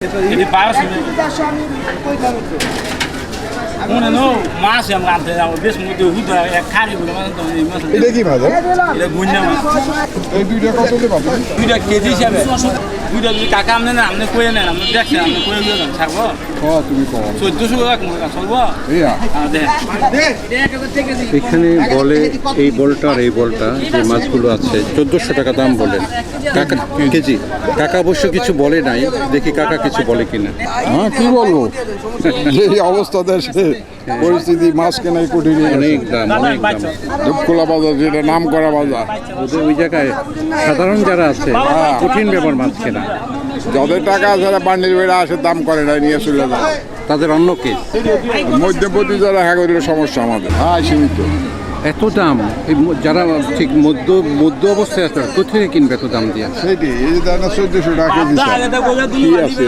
Ele para assim. Una no, mas yang lantai yang habis muda huda ya kari boleh mana tu ni mas. এটা কি মাছ? Ini gunya mas. এই দুইটা কত করে পাবো? Huda keji siapa? Huda ni kakak amne kue ni, amne dak ni, amne kue juga kan, siapa? হ্যাঁ তুমি কও। So itu sudah kamu kan, solva. এইয়া Ada. এখানে বলে এই বলটা আর এই বলটা যে মাছগুলো আছে 1400 টাকা দাম বলে কাকা কেজি। কাকা অবশ্য কিছু বলে নাই, দেখি কাকা কিছু বলে কিনা। হ্যাঁ কি বলবো, এই অবস্থা দেশে পরিস্থিতি মাছ কেনাই কঠিন হয়ে গেছে। অনেক দাম, অনেক দাম। ধূপখোলা বাজার, যেটা নাম করা বাজার, ওদের ওই জায়গায় সাধারণ যারা আছে কঠিন ব্যাপার মাছ কেনা। যাদের টাকা আছে তারা বান্ডিল বেড়ে আসে, দাম করে না, নিয়ে চলে যায়। তাদের অন্য কে মধ্যবর্তী যারা হ্যাঁ করলে সমস্যা আমাদের। হ্যাঁ সীমিত এত দাম, এই যারা ঠিক মধ্য অবস্থায় আছে কোথা থেকে কিনবে এত দাম দিয়ে? সেইটি এই যে 1400 টাকা কেজি Ada, ada boleh কি dulu. আছে